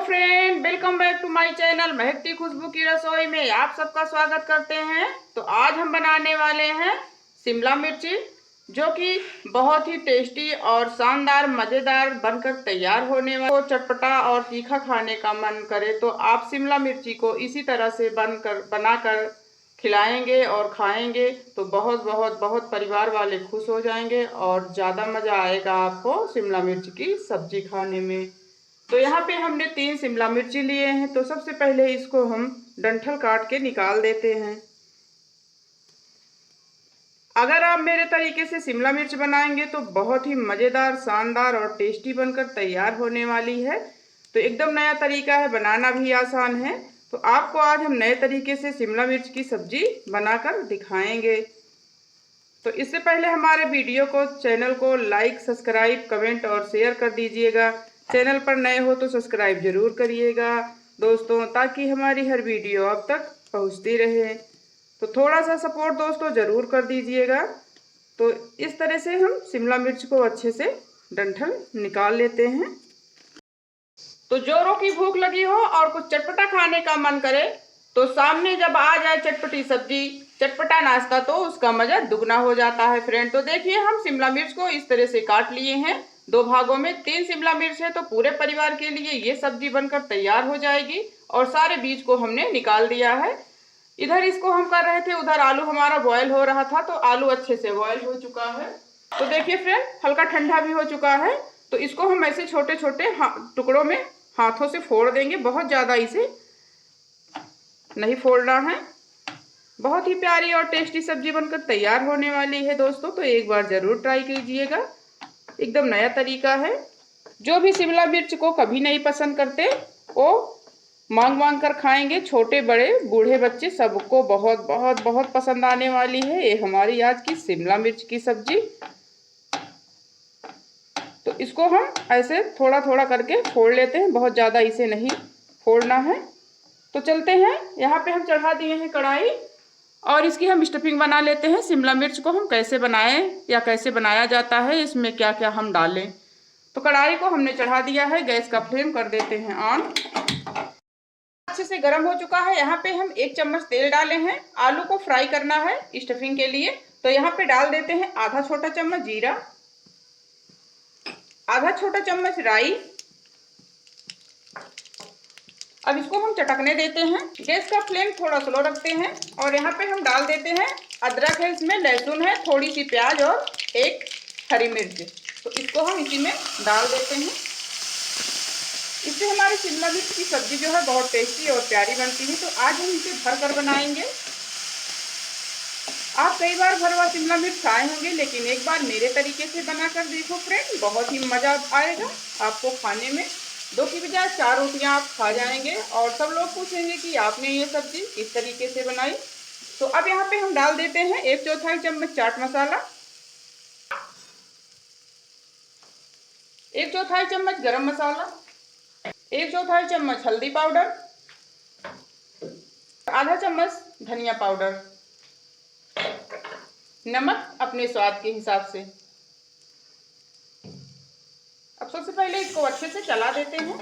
Friend, welcome back to my channel महकती खुशबू की रसोई में आप सबका स्वागत करते हैं। तो आज हम बनाने वाले हैं शिमला मिर्ची, जो कि बहुत ही टेस्टी और शानदार मज़ेदार बनकर तैयार होने वाला। तो चटपटा और तीखा खाने का मन करे तो आप शिमला मिर्ची को इसी तरह से बनाकर खिलाएंगे और खाएंगे तो बहुत बहुत बहुत परिवार वाले खुश हो जाएंगे और ज़्यादा मज़ा आएगा आपको शिमला मिर्च की सब्जी खाने में। तो यहाँ पे हमने 3 शिमला मिर्ची लिए हैं। तो सबसे पहले इसको हम डंठल काट के निकाल देते हैं। अगर आप मेरे तरीके से शिमला मिर्च बनाएंगे तो बहुत ही मज़ेदार, शानदार और टेस्टी बनकर तैयार होने वाली है। तो एकदम नया तरीका है, बनाना भी आसान है। तो आपको आज हम नए तरीके से शिमला मिर्च की सब्जी बनाकर दिखाएंगे। तो इससे पहले हमारे वीडियो को, चैनल को लाइक, सब्सक्राइब, कमेंट और शेयर कर दीजिएगा। चैनल पर नए हो तो सब्सक्राइब जरूर करिएगा दोस्तों, ताकि हमारी हर वीडियो अब तक पहुंचती रहे। तो थोड़ा सा सपोर्ट दोस्तों ज़रूर कर दीजिएगा। तो इस तरह से हम शिमला मिर्च को अच्छे से डंठल निकाल लेते हैं। तो जोरों की भूख लगी हो और कुछ चटपटा खाने का मन करे तो सामने जब आ जाए चटपटी सब्जी, चटपटा नाश्ता, तो उसका मजा दुगना हो जाता है फ्रेंड। तो देखिए, हम शिमला मिर्च को इस तरह से काट लिए हैं 2 भागों में। 3 शिमला मिर्च है तो पूरे परिवार के लिए ये सब्जी बनकर तैयार हो जाएगी। और सारे बीज को हमने निकाल दिया है। इधर इसको हम कर रहे थे, उधर आलू हमारा बॉयल हो रहा था। तो आलू अच्छे से बॉयल हो चुका है। तो देखिए फ्रेंड, हल्का ठंडा भी हो चुका है। तो इसको हम ऐसे छोटे छोटे टुकड़ों में हाथों से फोड़ देंगे। बहुत ज़्यादा इसे नहीं फोड़ना है। बहुत ही प्यारी और टेस्टी सब्जी बनकर तैयार होने वाली है दोस्तों। तो एक बार ज़रूर ट्राई कीजिएगा, एकदम नया तरीका है। जो भी शिमला मिर्च को कभी नहीं पसंद करते वो मांग मांग कर खाएंगे। छोटे बड़े बूढ़े बच्चे सबको बहुत बहुत बहुत पसंद आने वाली है ये हमारी आज की शिमला मिर्च की सब्जी। तो इसको हम ऐसे थोड़ा थोड़ा करके फोड़ लेते हैं, बहुत ज़्यादा इसे नहीं फोड़ना है। तो चलते हैं, यहाँ पे हम चढ़ा दिए हैं कढ़ाई और इसकी हम स्टफिंग बना लेते हैं। शिमला मिर्च को हम कैसे बनाएं या कैसे बनाया जाता है, इसमें क्या क्या हम डालें। तो कढ़ाई को हमने चढ़ा दिया है, गैस का फ्लेम कर देते हैं ऑन। अच्छे से गर्म हो चुका है। यहाँ पे हम 1 चम्मच तेल डाले हैं। आलू को फ्राई करना है स्टफिंग के लिए। तो यहाँ पे डाल देते हैं आधा छोटा चम्मच जीरा, आधा छोटा चम्मच राई। अब इसको हम चटकने देते हैं। गैस का फ्लेम थोड़ा स्लो रखते हैं और यहाँ पे हम डाल देते हैं अदरक है, इसमें लहसुन है, थोड़ी सी प्याज और 1 हरी मिर्च। तो इसको हम इसी में डाल देते हैं। इससे हमारी शिमला मिर्च की सब्जी जो है बहुत टेस्टी और प्यारी बनती है। तो आज हम इसे भर कर बनाएंगे। आप कई बार भरवा शिमला मिर्च खाए होंगे, लेकिन एक बार मेरे तरीके से बनाकर देखो फ्रेंड, बहुत ही मज़ा आएगा आपको खाने में। 2 की बजाय 4 रोटियां आप खा जाएंगे और सब लोग पूछेंगे कि आपने ये सब्जी किस तरीके से बनाई। तो अब यहाँ पे हम डाल देते हैं 1/4 चम्मच चाट मसाला, 1/4 चम्मच गरम मसाला, 1/4 चम्मच हल्दी पाउडर, आधा चम्मच धनिया पाउडर, नमक अपने स्वाद के हिसाब से। अब सबसे पहले इसको अच्छे से चला देते हैं।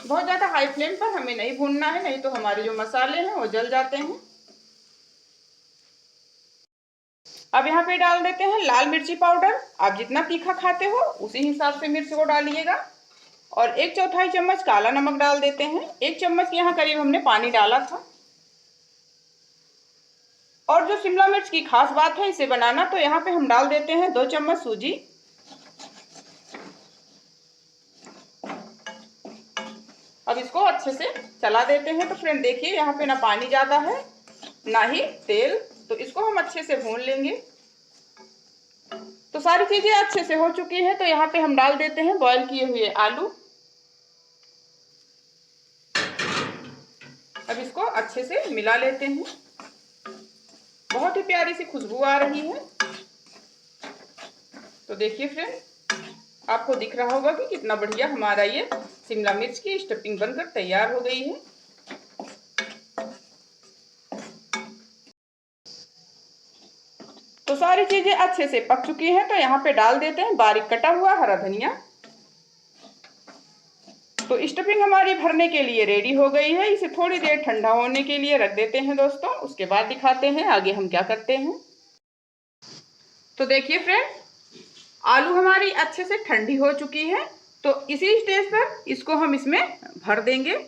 बहुत ज़्यादा हाई फ्लेम पर हमें नहीं भूनना है, नहीं तो हमारे जो मसाले हैं वो जल जाते हैं। अब यहाँ पे डाल देते हैं लाल मिर्ची पाउडर। आप जितना तीखा खाते हो उसी हिसाब से मिर्च को डालिएगा। और 1/4 चम्मच काला नमक डाल देते हैं। 1 चम्मच के यहाँ करीब हमने पानी डाला था। और जो शिमला मिर्च की खास बात है इसे बनाना, तो यहाँ पे हम डाल देते हैं 2 चम्मच सूजी। अब इसको अच्छे से चला देते हैं। तो फ्रेंड देखिए, यहाँ पे ना पानी ज़्यादा है ना ही तेल। तो इसको हम अच्छे से भून लेंगे। तो सारी चीज़ें अच्छे से हो चुकी हैं। तो यहाँ पे हम डाल देते हैं बॉयल किए हुए आलू। अब इसको अच्छे से मिला लेते हैं। बहुत ही प्यारी सी खुशबू आ रही है। तो देखिए फ्रेंड, आपको दिख रहा होगा कि कितना बढ़िया हमारा ये शिमला मिर्च की स्टफिंग बनकर तैयार हो गई है। तो सारी चीजें अच्छे से पक चुकी हैं। तो यहाँ पे डाल देते हैं बारीक कटा हुआ हरा धनिया। तो स्टफिंग हमारी भरने के लिए रेडी हो गई है। इसे थोड़ी देर ठंडा होने के लिए रख देते हैं दोस्तों। उसके बाद दिखाते हैं आगे हम क्या करते हैं। तो देखिए फ्रेंड, आलू हमारी अच्छे से ठंडी हो चुकी है। तो इसी स्टेज पर इसको हम इसमें भर देंगे।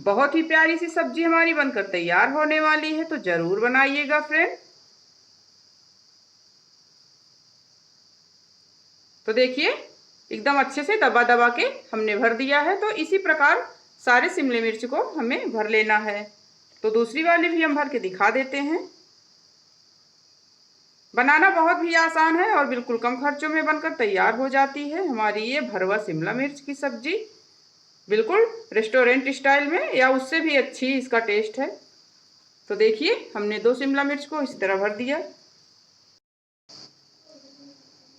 बहुत ही प्यारी सी सब्जी हमारी बनकर तैयार होने वाली है, तो जरूर बनाइएगा फ्रेंड। तो देखिए एकदम अच्छे से दबा दबा के हमने भर दिया है। तो इसी प्रकार सारे शिमला मिर्च को हमें भर लेना है। तो दूसरी वाली भी हम भर के दिखा देते हैं। बनाना बहुत ही आसान है और बिल्कुल कम खर्चों में बनकर तैयार हो जाती है हमारी ये भरवा शिमला मिर्च की सब्जी। बिल्कुल रेस्टोरेंट स्टाइल में या उससे भी अच्छी इसका टेस्ट है। तो देखिए हमने 2 शिमला मिर्च को इस तरह भर दिया।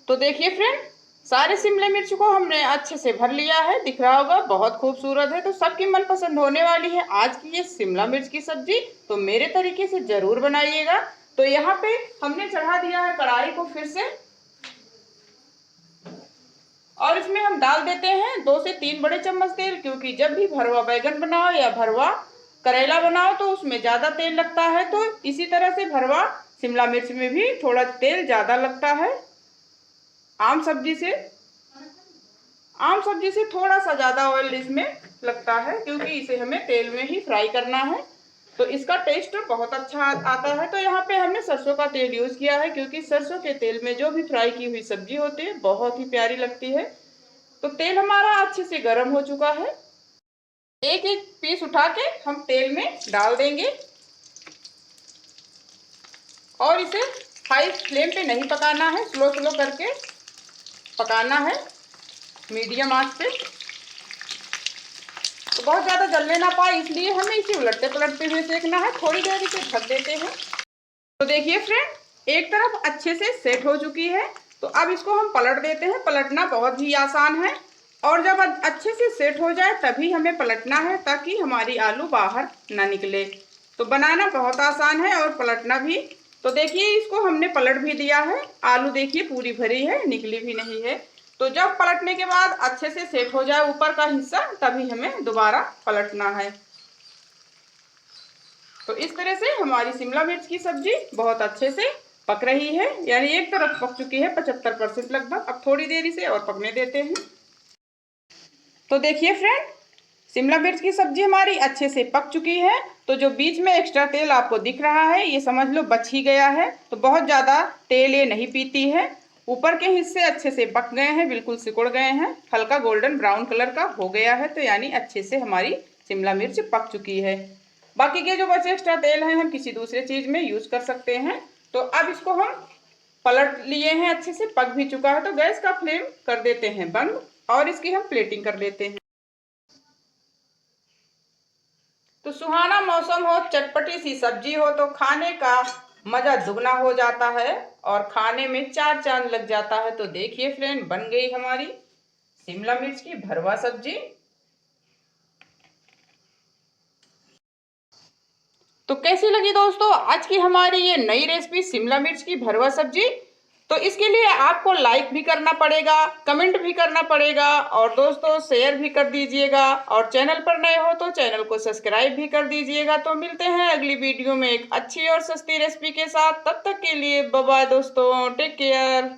तो देखिए फ्रेंड, सारे शिमला मिर्च को हमने अच्छे से भर लिया है। दिख रहा होगा बहुत खूबसूरत है। तो सबकी मनपसंद होने वाली है आज की ये शिमला मिर्च की सब्जी। तो मेरे तरीके से जरूर बनाइएगा। तो यहाँ पे हमने चढ़ा दिया है कढ़ाई को फिर से, और इसमें हम डाल देते हैं 2 से 3 बड़े चम्मच तेल, क्योंकि जब भी भरवा बैगन बनाओ या भरवा करेला बनाओ तो उसमें ज़्यादा तेल लगता है। तो इसी तरह से भरवा शिमला मिर्च में भी थोड़ा तेल ज़्यादा लगता है। आम सब्जी से थोड़ा सा ज़्यादा ऑयल इसमें लगता है, क्योंकि इसे हमें तेल में ही फ्राई करना है। तो इसका टेस्ट बहुत अच्छा आता है। तो यहाँ पे हमने सरसों का तेल यूज़ किया है, क्योंकि सरसों के तेल में जो भी फ्राई की हुई सब्जी होती है बहुत ही प्यारी लगती है। तो तेल हमारा अच्छे से गर्म हो चुका है। एक एक पीस उठा के हम तेल में डाल देंगे और इसे हाई फ्लेम पे नहीं पकाना है, स्लो करके पकाना है, मीडियम आंच पे। तो बहुत ज़्यादा जलने ना पाए इसलिए हमें इसे उलटते पलटते हुए सेकना है। थोड़ी देर इसे ढक देते हैं। तो देखिए फ्रेंड, एक तरफ अच्छे से सेट हो चुकी है। तो अब इसको हम पलट देते हैं। पलटना बहुत ही आसान है और जब अच्छे से सेट हो जाए तभी हमें पलटना है, ताकि हमारी आलू बाहर ना निकले। तो बनाना बहुत आसान है और पलटना भी। तो देखिए इसको हमने पलट भी दिया है। आलू देखिए पूरी भरी है, निकली भी नहीं है। तो जब पलटने के बाद अच्छे से सेट हो जाए ऊपर का हिस्सा, तभी हमें दोबारा पलटना है। तो इस तरह से हमारी शिमला मिर्च की सब्जी बहुत अच्छे से पक रही है, यानी एक तरफ पक चुकी है 75% लगभग। अब थोड़ी देर इसे और पकने देते हैं। तो देखिए फ्रेंड, शिमला मिर्च की सब्जी हमारी अच्छे से पक चुकी है। तो जो बीच में एक्स्ट्रा तेल आपको दिख रहा है ये समझ लो बच ही गया है। तो बहुत ज़्यादा तेल ये नहीं पीती है। ऊपर के हिस्से अच्छे से पक गए हैं, बिल्कुल सिकुड़ गए हैं, हल्का गोल्डन ब्राउन कलर का हो गया है। तो यानी अच्छे से हमारी शिमला मिर्च पक चुकी है। बाकी के जो बचे एक्स्ट्रा तेल हैं हम किसी दूसरे चीज़ में यूज़ कर सकते हैं। तो अब इसको हम पलट लिए हैं, अच्छे से पक भी चुका है। तो गैस का फ्लेम कर देते हैं बंद और इसकी हम प्लेटिंग कर लेते हैं। तो सुहाना मौसम हो, चटपटी सी सब्जी हो तो खाने का मज़ा दुगना हो जाता है और खाने में 4 चांद लग जाता है। तो देखिए फ्रेंड, बन गई हमारी शिमला मिर्च की भरवा सब्जी। तो कैसी लगी दोस्तों आज की हमारी ये नई रेसिपी शिमला मिर्च की भरवा सब्जी। तो इसके लिए आपको लाइक भी करना पड़ेगा, कमेंट भी करना पड़ेगा और दोस्तों शेयर भी कर दीजिएगा। और चैनल पर नए हो तो चैनल को सब्सक्राइब भी कर दीजिएगा। तो मिलते हैं अगली वीडियो में एक अच्छी और सस्ती रेसिपी के साथ। तब तक के लिए बाय बाय दोस्तों, टेक केयर।